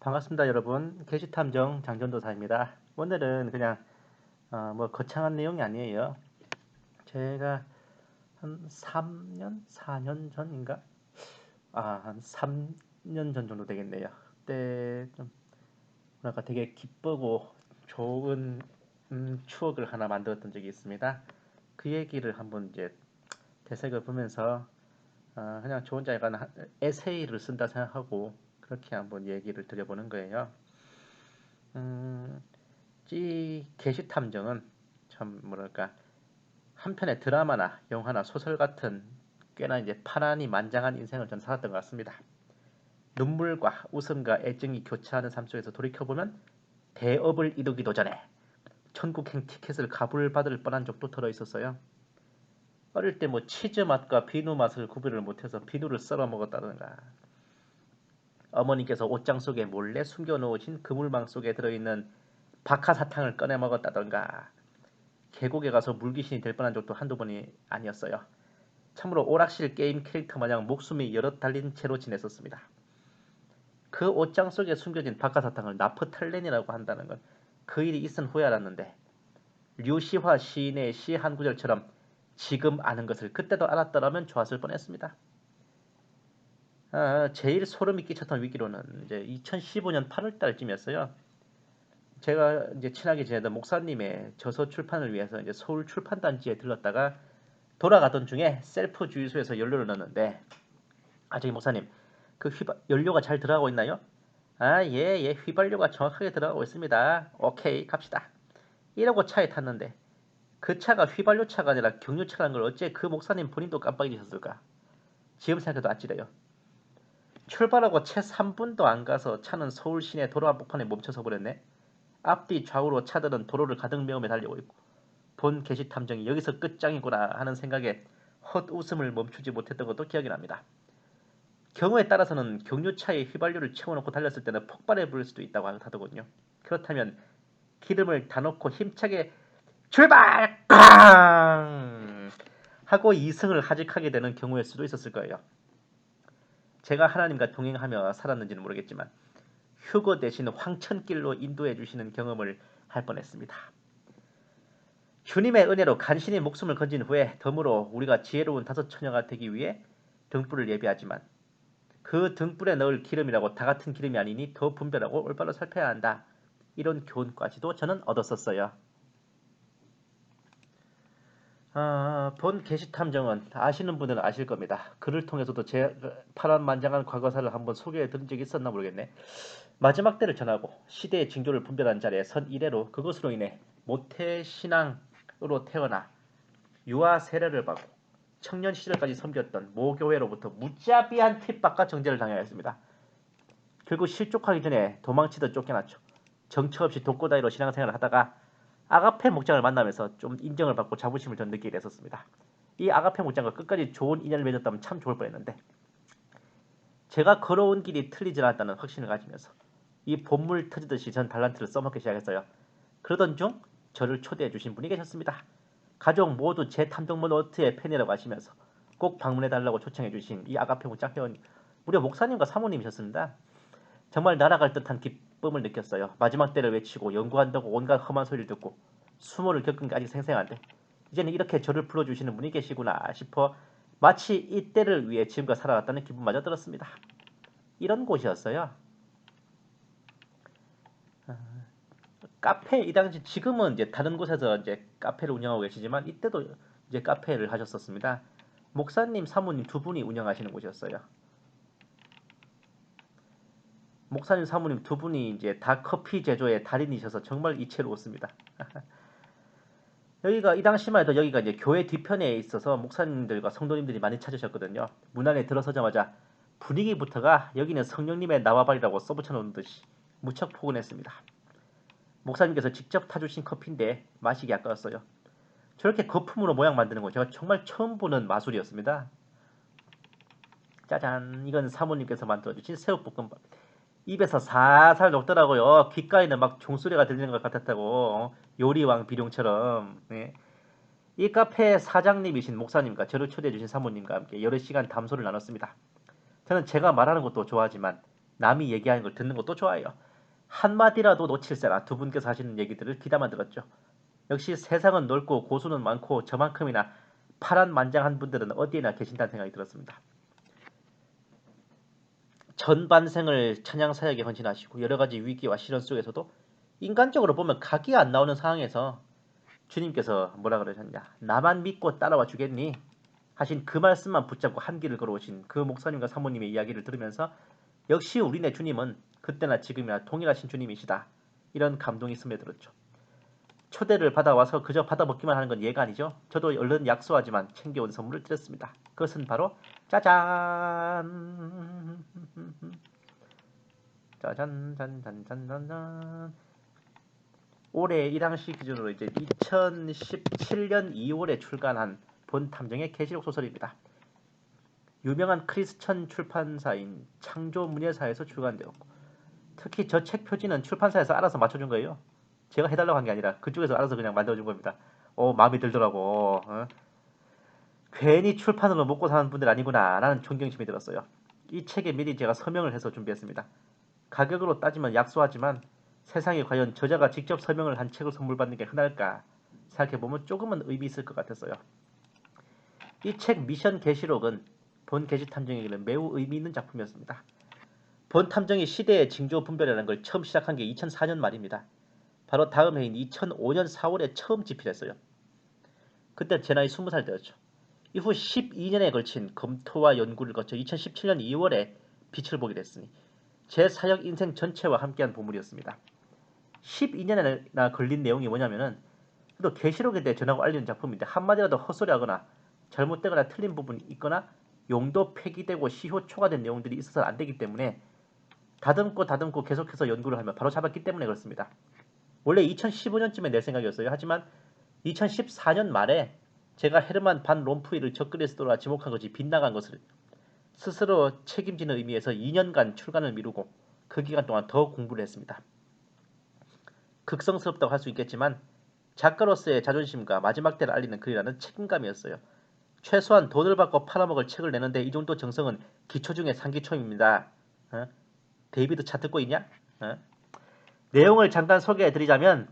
반갑습니다, 여러분. 게시탐정 장전도사입니다. 오늘은 그냥 뭐 거창한 내용이 아니에요. 제가 한 3년, 4년 전인가? 한 3년 전 정도 되겠네요. 그때 좀 뭐랄까 되게 기쁘고 좋은 추억을 하나 만들었던 적이 있습니다. 그 얘기를 한번 이제 되새겨 보면서 그냥 저 혼자 약간 에세이를 쓴다 생각하고 그렇게 한번 얘기를 드려보는 거예요. 음, 이 게시탐정은 참 뭐랄까 한편의 드라마나 영화나 소설 같은 꽤나 이제 파란이 만장한 인생을 전 살았던 것 같습니다. 눈물과 웃음과 애증이 교차하는 삶 속에서 돌이켜보면 대업을 이루기도 전에 천국행 티켓을 가불받을 뻔한 적도 들어 있었어요. 어릴 때 뭐 치즈 맛과 비누 맛을 구별을 못해서 비누를 썰어 먹었다든가, 어머니께서 옷장 속에 몰래 숨겨놓으신 그물망 속에 들어있는 박하사탕을 꺼내 먹었다던가, 계곡에 가서 물귀신이 될 뻔한 적도 한두 번이 아니었어요. 참으로 오락실 게임 캐릭터 마냥 목숨이 여럿 달린 채로 지냈었습니다. 그 옷장 속에 숨겨진 박하사탕을 나프탈렌이라고 한다는 건 그 일이 있은 후에 알았는데, 류시화 시인의 시 한 구절처럼 지금 아는 것을 그때도 알았더라면 좋았을 뻔했습니다. 제일 소름이 끼쳤던 위기로는 이제 2015년 8월 달쯤이었어요. 제가 이제 친하게 지내던 목사님의 저서 출판을 위해서 이제 서울 출판단지에 들렀다가 돌아가던 중에 셀프 주유소에서 연료를 넣었는데, 저기 목사님, 그 연료가 잘 들어가고 있나요? 예, 휘발유가 정확하게 들어가고 있습니다. 오케이, 갑시다. 이러고 차에 탔는데 그 차가 휘발유 차가 아니라 경유차라는 걸 어째 그 목사님 본인도 깜빡이셨을까? 지금 생각해도 아찔해요. 출발하고 채 3분도 안 가서 차는 서울 시내 도로 한복판에 멈춰서 버렸네. 앞뒤 좌우로 차들은 도로를 가득 메우며 달리고 있고, 본 게시 탐정이 여기서 끝장이구나 하는 생각에 헛웃음을 멈추지 못했던 것도 기억이 납니다. 경우에 따라서는 경유차에 휘발유를 채워놓고 달렸을 때는 폭발해 버릴 수도 있다고 하더군요. 그렇다면 기름을 다 넣고 힘차게 출발! 꽝! 하고 이승을 하직하게 되는 경우일 수도 있었을 거예요. 제가 하나님과 동행하며 살았는지는 모르겠지만 휴거 대신 황천길로 인도해 주시는 경험을 할 뻔했습니다. 주님의 은혜로 간신히 목숨을 건진 후에 덤으로 우리가 지혜로운 다섯 처녀가 되기 위해 등불을 예비하지만 그 등불에 넣을 기름이라고 다 같은 기름이 아니니 더 분별하고 올바로 살펴야 한다. 이런 교훈까지도 저는 얻었었어요. 본 게시탐정은 아시는 분들은 아실 겁니다. 글을 통해서도 제 파란만장한 과거사를 한번 소개해 드린 적이 있었나 모르겠네. 마지막 때를 전하고 시대의 징조를 분별한 자리에 선 이래로 그것으로 인해 모태신앙으로 태어나 유아 세례를 받고 청년 시절까지 섬겼던 모교회로부터 무자비한 핍박과 정죄를 당해야 했습니다. 결국 실족하기 전에 도망치듯 쫓겨났죠. 정처 없이 독고다이로 신앙생활을 하다가 아가페 목장을 만나면서 좀 인정을 받고 자부심을 좀 느끼게 됐었습니다. 이 아가페 목장과 끝까지 좋은 인연을 맺었다면 참 좋을 뻔했는데, 제가 걸어온 길이 틀리지 않았다는 확신을 가지면서 이 본물 터지듯이 전 달란트를 써먹기 시작했어요. 그러던 중 저를 초대해 주신 분이 계셨습니다. 가족 모두 제 탐정문 어트의 팬이라고 하시면서 꼭 방문해달라고 초청해 주신 이 아가페 목장 회원, 무려 목사님과 사모님이셨습니다. 정말 날아갈 듯한 기쁨을 느꼈어요. 마지막 때를 외치고 연구한다고 온갖 험한 소리를 듣고 수모를 겪은 게 아직 생생한데, 이제는 이렇게 저를 불러주시는 분이 계시구나 싶어 마치 이 때를 위해 지금껏 살아왔다는 기분마저 들었습니다. 이런 곳이었어요. 카페, 이 당시 지금은 이제 다른 곳에서 이제 카페를 운영하고 계시지만 이때도 이제 카페를 하셨었습니다. 목사님, 사모님 두 분이 운영하시는 곳이었어요. 목사님, 사모님 두 분이 이제 다 커피 제조의 달인이셔서 정말 이채로웠습니다. 여기가 이 당시만 해도 여기가 이제 교회 뒤편에 있어서 목사님들과 성도님들이 많이 찾으셨거든요. 문 안에 들어서자마자 분위기부터가 여기는 성령님의 나와바리라고 써붙여 놓은 듯이 무척 포근했습니다. 목사님께서 직접 타주신 커피인데 마시기 아까웠어요. 저렇게 거품으로 모양 만드는 거 제가 정말 처음 보는 마술이었습니다. 짜잔, 이건 사모님께서 만들어주신 새우볶음밥. 입에서 살살 녹더라고요. 귓가에는 막 종소리가 들리는 것 같았다고. 요리왕 비룡처럼. 네. 이 카페 사장님이신 목사님과 저를 초대해 주신 사모님과 함께 여러 시간 담소를 나눴습니다. 저는 제가 말하는 것도 좋아하지만 남이 얘기하는 걸 듣는 것도 좋아요. 한마디라도 놓칠세라 두 분께서 하시는 얘기들을 귀담아 들었죠. 역시 세상은 넓고 고수는 많고 저만큼이나 파란만장한 분들은 어디에나 계신다는 생각이 들었습니다. 전반생을 찬양사역에 헌신하시고 여러가지 위기와 시련 속에서도 인간적으로 보면 각이 안 나오는 상황에서 주님께서 뭐라 그러셨냐, 나만 믿고 따라와 주겠니? 하신 그 말씀만 붙잡고 한 길을 걸어오신 그 목사님과 사모님의 이야기를 들으면서 역시 우리네 주님은 그때나 지금이나 동일하신 주님이시다, 이런 감동이 스며들었죠. 초대를 받아와서 그저 받아먹기만 하는 건 예가 아니죠. 저도 얼른 약소하지만 챙겨온 선물을 드렸습니다. 그것은 바로 짜잔, 짜잔, 짠짠짠짠짠. 올해 1항시 기준으로 이제 2017년 2월에 출간한 본탐정의 계시록 소설입니다. 유명한 크리스천 출판사인 창조문예사에서 출간되었고, 특히 저 책 표지는 출판사에서 알아서 맞춰준 거예요. 제가 해달라고 한 게 아니라 그쪽에서 알아서 그냥 만들어준 겁니다. 마음에 들더라고. 괜히 출판으로 먹고 사는 분들 아니구나 라는 존경심이 들었어요. 이 책에 미리 제가 서명을 해서 준비했습니다. 가격으로 따지면 약소하지만 세상에 과연 저자가 직접 서명을 한 책을 선물 받는 게 흔할까 생각해보면 조금은 의미 있을 것 같았어요. 이 책 미션 계시록은 본 계시 탐정에게는 매우 의미 있는 작품이었습니다. 본 탐정이 시대의 징조 분별이라는 걸 처음 시작한 게 2004년 말입니다. 바로 다음 해인 2005년 4월에 처음 집필했어요. 그때 제 나이 20살 때였죠. 이후 12년에 걸친 검토와 연구를 거쳐 2017년 2월에 빛을 보게 됐으니 제 사역 인생 전체와 함께한 보물이었습니다. 12년이나 걸린 내용이 뭐냐면은, 또 계시록에 대해 전하고 알리는 작품인데 한마디라도 헛소리하거나 잘못되거나 틀린 부분이 있거나 용도 폐기되고 시효 초과된 내용들이 있어서 안 되기 때문에 다듬고 계속해서 연구를 하면 바로 잡았기 때문에 그렇습니다. 원래 2015년쯤에 낼 생각이었어요. 하지만 2014년 말에 제가 헤르만 반 롬푸이를 적그리스도라 지목한 것이 빗나간 것을 스스로 책임지는 의미에서 2년간 출간을 미루고 그 기간 동안 더 공부를 했습니다. 극성스럽다고 할 수 있겠지만 작가로서의 자존심과 마지막 때를 알리는 글이라는 책임감이었어요. 최소한 돈을 받고 팔아먹을 책을 내는데 이 정도 정성은 기초 중에 상기초입니다. 데이비드 차 듣고 있냐? 내용을 잠깐 소개해드리자면,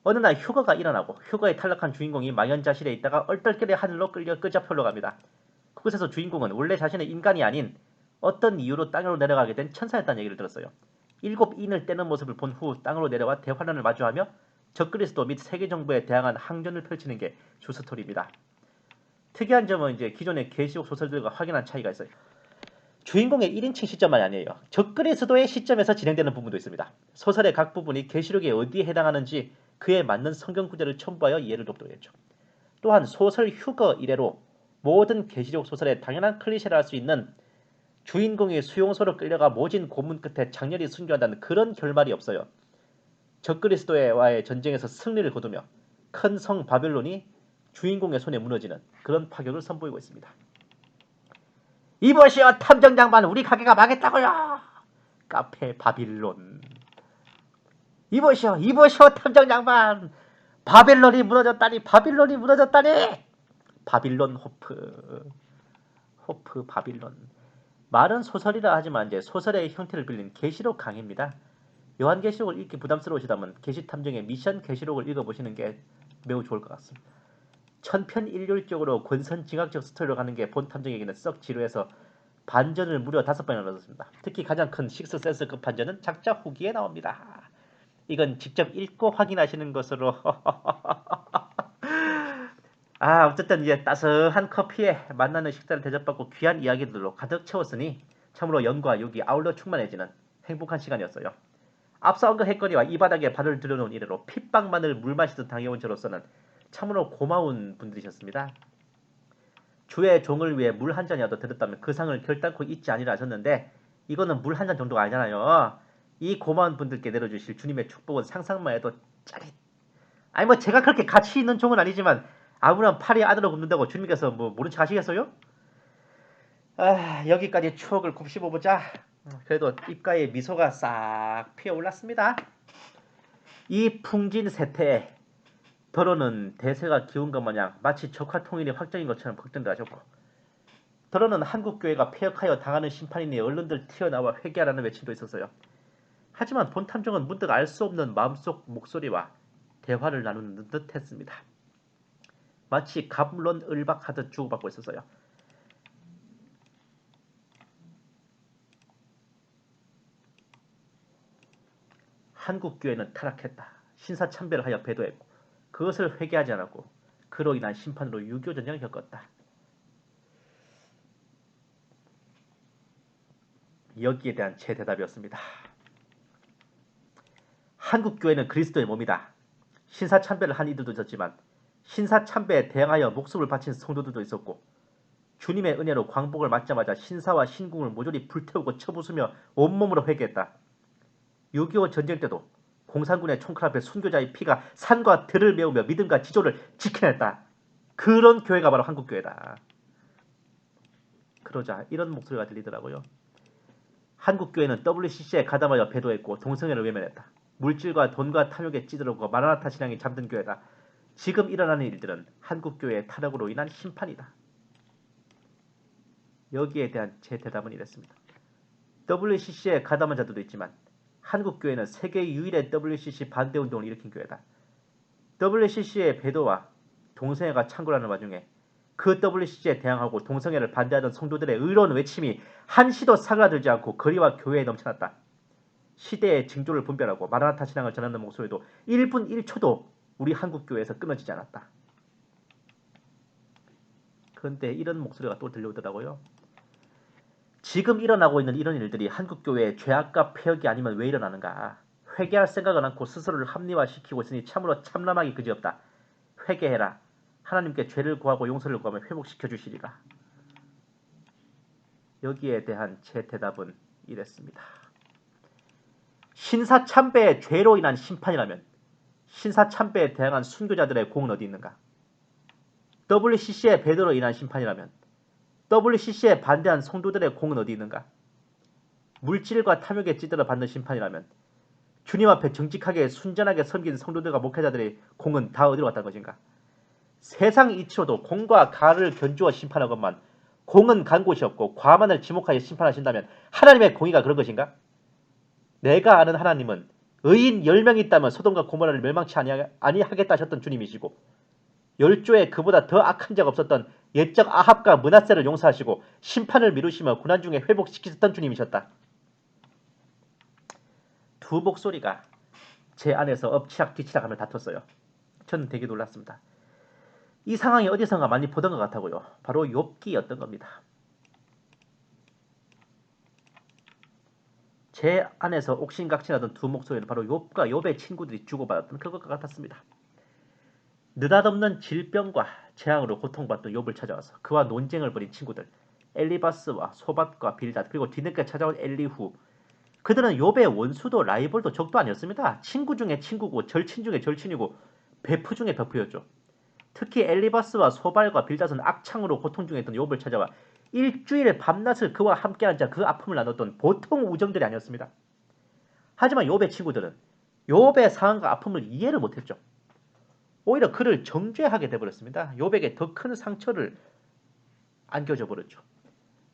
어느 날 휴거가 일어나고 휴거에 탈락한 주인공이 망연자실에 있다가 얼떨결에 하늘로 끌려 끄잡혀러 갑니다. 그곳에서 주인공은 원래 자신의 인간이 아닌 어떤 이유로 땅으로 내려가게 된 천사였다는 얘기를 들었어요. 7인을 떼는 모습을 본 후 땅으로 내려와 대환란을 마주하며 적그리스도 및 세계정부에 대항한 항전을 펼치는 게 주 스토리입니다. 특이한 점은 이제 기존의 계시록 소설들과 확연한 차이가 있어요. 주인공의 1인칭 시점만이 아니에요. 적그리스도의 시점에서 진행되는 부분도 있습니다. 소설의 각 부분이 계시록에 어디에 해당하는지 그에 맞는 성경 구절을 첨부하여 이해를 돕도록 했죠. 또한 소설 휴거 이래로 모든 계시록 소설의 당연한 클리셰를 할 수 있는 주인공이 수용소로 끌려가 모진 고문 끝에 장렬히 순교한다는 그런 결말이 없어요. 적그리스도와의 전쟁에서 승리를 거두며 큰 성 바벨론이 주인공의 손에 무너지는 그런 파격을 선보이고 있습니다. 이보시오 탐정 장반, 우리 가게가 망했다고요. 카페 바빌론. 이보시오 탐정 장반, 바빌론이 무너졌다니. 바빌론 호프 바빌론. 말은 소설이라 하지만 이제 소설의 형태를 빌린 계시록 강의입니다. 요한계시록을 읽기 부담스러우시다면 계시탐정의 미션 계시록을 읽어보시는 게 매우 좋을 것 같습니다. 천편일률적으로 권선징악적 스토리로 가는 게 본 탐정에게는 썩 지루해서 반전을 무려 5번이나 넣었습니다. 특히 가장 큰 식스센스급 반전은 작자 후기에 나옵니다. 이건 직접 읽고 확인하시는 것으로. 어쨌든 이제 따스한 커피에 만나는 식사를 대접받고 귀한 이야기들로 가득 채웠으니 참으로 연과 육이 아울러 충만해지는 행복한 시간이었어요. 앞서 언급했거니와 이 바닥에 발을 들여놓은 이래로 핏방만을 물 마시듯 당해온 저로서는 참으로 고마운 분들이셨습니다. 주의 종을 위해 물 한 잔이라도 드렸다면 그 상을 결단코 잊지 아니라 하셨는데, 이거는 물 한 잔 정도가 아니잖아요. 이 고마운 분들께 내려주실 주님의 축복은 상상만 해도 짜릿. 아니 뭐 제가 그렇게 가치 있는 종은 아니지만 아무런 파리 아들을 굽는다고 주님께서 뭐 모른 척 하시겠어요? 여기까지 추억을 곱씹어보자. 그래도 입가에 미소가 싹 피어올랐습니다. 이 풍진 세태에 더러는 대세가 기운 것 마냥 마치 적화 통일이 확정인 것처럼 걱정도 하셨고, 더러는 한국교회가 폐역하여 당하는 심판이니 얼른들 튀어나와 회개하라는 외침도 있었어요. 하지만 본탐정은 문득 알 수 없는 마음속 목소리와 대화를 나누는 듯 했습니다. 마치 갑론을박하듯 주고받고 있었어요. 한국교회는 타락했다. 신사참배를 하여 배도했고 그것을 회개하지 않았고 그로 인한 심판으로 6.25 전쟁을 겪었다. 여기에 대한 제 대답이었습니다. 한국교회는 그리스도의 몸이다. 신사참배를 한 이들도 있었지만 신사참배에 대항하여 목숨을 바친 성도들도 있었고 주님의 은혜로 광복을 맞자마자 신사와 신궁을 모조리 불태우고 쳐부수며 온몸으로 회개했다. 6.25 전쟁 때도 공산군의 총칼 앞에 순교자의 피가 산과 들을 메우며 믿음과 지조를 지켜냈다. 그런 교회가 바로 한국교회다. 그러자 이런 목소리가 들리더라고요. 한국교회는 WCC에 가담하여 배도했고 동성애를 외면했다. 물질과 돈과 탐욕에 찌들었고 마라나타 신앙이 잠든 교회다. 지금 일어나는 일들은 한국교회의 타락으로 인한 심판이다. 여기에 대한 제 대답은 이랬습니다. WCC에 가담한 자들도 있지만 한국교회는 세계 유일의 WCC 반대운동을 일으킨 교회다. WCC의 배도와 동성애가 창궐하는 와중에 그 WCC에 대항하고 동성애를 반대하던 성도들의 의로운 외침이 한시도 사그라들지 않고 거리와 교회에 넘쳐났다. 시대의 징조를 분별하고 마라나타 신앙을 전하는 목소리도 1분 1초도 우리 한국교회에서 끊어지지 않았다. 그런데 이런 목소리가 또 들려오더라고요. 지금 일어나고 있는 이런 일들이 한국교회의 죄악과 폐역이 아니면 왜 일어나는가? 회개할 생각은 않고 스스로를 합리화시키고 있으니 참으로 참람하기 그지없다. 회개해라. 하나님께 죄를 구하고 용서를 구하면 회복시켜 주시리라. 여기에 대한 제 대답은 이랬습니다. 신사참배의 죄로 인한 심판이라면 신사참배에 대항한 순교자들의 공은 어디 있는가? WCC의 배도로 인한 심판이라면 WCC에 반대한 성도들의 공은 어디 있는가? 물질과 탐욕에 찌들어 받는 심판이라면 주님 앞에 정직하게 순전하게 섬긴 성도들과 목회자들의 공은 다 어디로 갔다는 것인가? 세상 이치로도 공과 가를 견주어 심판하건만 공은 간 곳이 없고 과만을 지목하여 심판하신다면 하나님의 공의가 그런 것인가? 내가 아는 하나님은 의인 10명이 있다면 소돔과 고모라를 멸망치 아니하겠다 하셨던 주님이시고 열조에 그보다 더 악한 자가 없었던 옛적 아합과 므낫세를 용서하시고 심판을 미루시며 고난 중에 회복시키셨던 주님이셨다. 두 목소리가 제 안에서 엎치락뒤치락하며 다퉜어요. 저는 되게 놀랐습니다. 이 상황이 어디선가 많이 보던 것 같아고요. 바로 욥기였던 겁니다. 제 안에서 옥신각신하던 두 목소리는 바로 욥과 욥의 친구들이 주고받았던 그것과 같았습니다. 느닷없는 질병과 재앙으로 고통받던 욥을 찾아와서 그와 논쟁을 벌인 친구들 엘리바스와 소밧과 빌닷 그리고 뒤늦게 찾아온 엘리후 그들은 욥의 원수도 라이벌도 적도 아니었습니다. 친구 중에 친구고 절친 중에 절친이고 베프 중에 베프였죠. 특히 엘리바스와 소발과 빌닷은 악창으로 고통 중에 있던 욥을 찾아와 일주일 밤낮을 그와 함께 앉아 그 아픔을 나눴던 보통 우정들이 아니었습니다. 하지만 욥의 친구들은 욥의 상황과 아픔을 이해를 못했죠. 오히려 그를 정죄하게 되버렸습니다. 욥에게 더 큰 상처를 안겨줘 버렸죠.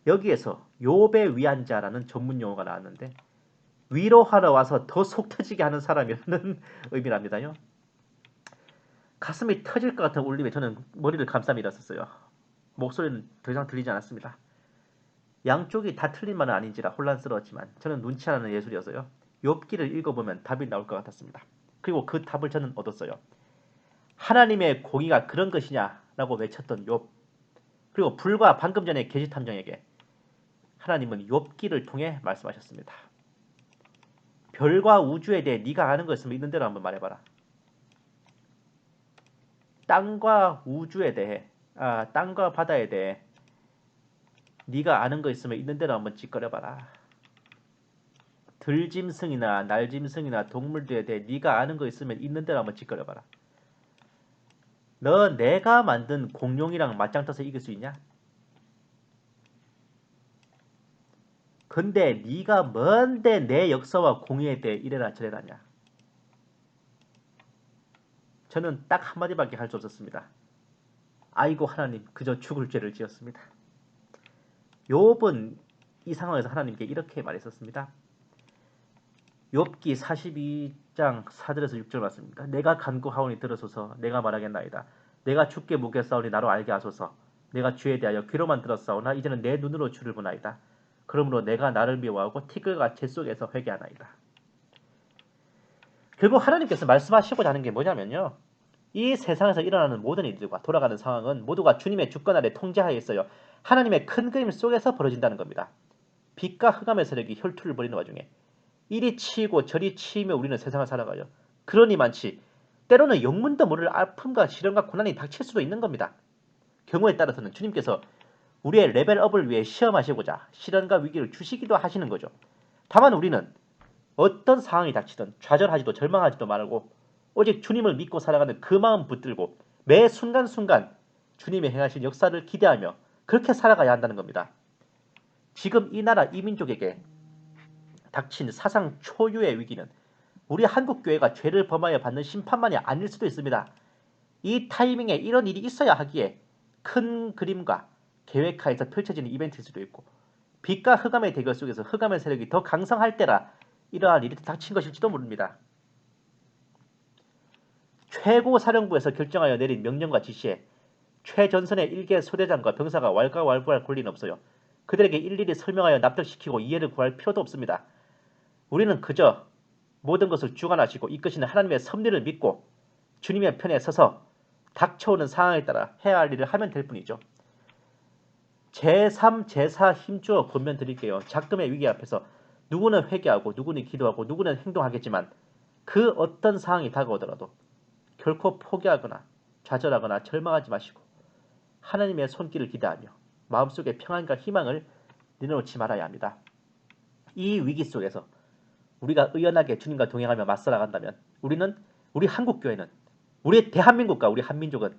여기에서 욥의 위안자라는 전문 용어가 나왔는데 위로하러 와서 더 속 터지게 하는 사람이라는 의미랍니다요. 가슴이 터질 것 같은 울림에 저는 머리를 감싸며 일었었어요. 목소리는 더 이상 들리지 않았습니다. 양쪽이 다 틀린 말은 아닌지라 혼란스러웠지만 저는 눈치 하나는 예술이어서요. 욥기를 읽어보면 답이 나올 것 같았습니다. 그리고 그 답을 저는 얻었어요. 하나님의 공의가 그런 것이냐라고 외쳤던 욥. 그리고 불과 방금 전에 계시탐정에게 하나님은 욥기를 통해 말씀하셨습니다. 별과 우주에 대해 네가 아는 거 있으면 있는 대로 한번 말해봐라. 땅과 우주에 대해, 땅과 바다에 대해 네가 아는 거 있으면 있는 대로 한번 짓거려봐라. 들짐승이나 날짐승이나 동물들에 대해 네가 아는 거 있으면 있는 대로 한번 짓거려봐라. 너 내가 만든 공룡이랑 맞짱 떠서 이길 수 있냐? 근데 네가 뭔데 내 역사와 공의에 대해 이래라 저래라냐? 저는 딱 한마디밖에 할 수 없었습니다. 아이고 하나님 그저 죽을 죄를 지었습니다. 욥은 이 상황에서 하나님께 이렇게 말했었습니다. 욥기 42장 4절에서 6절 말씀입니다. 내가 간구하오니 들으소서. 내가 말하겠나이다. 내가 주께 묻겠사오니 나로 알게 하소서. 내가 주에 대하여 귀로만 들었사오나 이제는 내 눈으로 주를 보나이다. 그러므로 내가 나를 미워하고 티끌과 재 속에서 회개하나이다. 결국 하나님께서 말씀하시고자 하는 게 뭐냐면요. 이 세상에서 일어나는 모든 일들과 돌아가는 상황은 모두가 주님의 주권 아래 통제하에 있어요. 하나님의 큰 그림 속에서 벌어진다는 겁니다. 빛과 흑암의 세력이 혈투를 벌이는 와중에 이리 치이고 저리 치이며 우리는 세상을 살아가요. 그러니 많지 때로는 영문도 모를 아픔과 시련과 고난이 닥칠 수도 있는 겁니다. 경우에 따라서는 주님께서 우리의 레벨업을 위해 시험하시고자 시련과 위기를 주시기도 하시는 거죠. 다만 우리는 어떤 상황이 닥치든 좌절하지도 절망하지도 말고 오직 주님을 믿고 살아가는 그 마음 붙들고 매 순간순간 주님의 행하신 역사를 기대하며 그렇게 살아가야 한다는 겁니다. 지금 이 나라 이 민족에게 닥친 사상 초유의 위기는 우리 한국교회가 죄를 범하여 받는 심판만이 아닐 수도 있습니다. 이 타이밍에 이런 일이 있어야 하기에 큰 그림과 계획하에서 펼쳐지는 이벤트일 수도 있고 빛과 흑암의 대결 속에서 흑암의 세력이 더 강성할 때라 이러한 일이 닥친 것일지도 모릅니다. 최고사령부에서 결정하여 내린 명령과 지시에 최전선의 일개 소대장과 병사가 왈가왈부할 권리는 없어요. 그들에게 일일이 설명하여 납득시키고 이해를 구할 필요도 없습니다. 우리는 그저 모든 것을 주관하시고 이끄시는 하나님의 섭리를 믿고 주님의 편에 서서 닥쳐오는 상황에 따라 해야 할 일을 하면 될 뿐이죠. 제3, 제4 힘주어 권면 드릴게요. 작금의 위기 앞에서 누구는 회개하고 누구는 기도하고 누구는 행동하겠지만 그 어떤 상황이 다가오더라도 결코 포기하거나 좌절하거나 절망하지 마시고 하나님의 손길을 기대하며 마음속에 평안과 희망을 내려놓지 말아야 합니다. 이 위기 속에서 우리가 의연하게 주님과 동행하며 맞서나간다면 우리 한국교회는 우리 대한민국과 우리 한민족은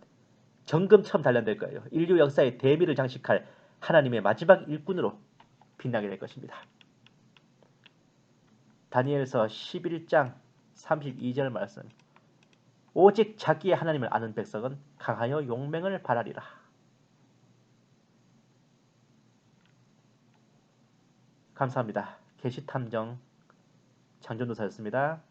정금처럼 단련될 거예요. 인류 역사의 대비를 장식할 하나님의 마지막 일꾼으로 빛나게 될 것입니다. 다니엘서 11장 32절 말씀. 오직 자기의 하나님을 아는 백성은 강하여 용맹을 발하리라. 감사합니다. 계시탐정 장전도사였습니다.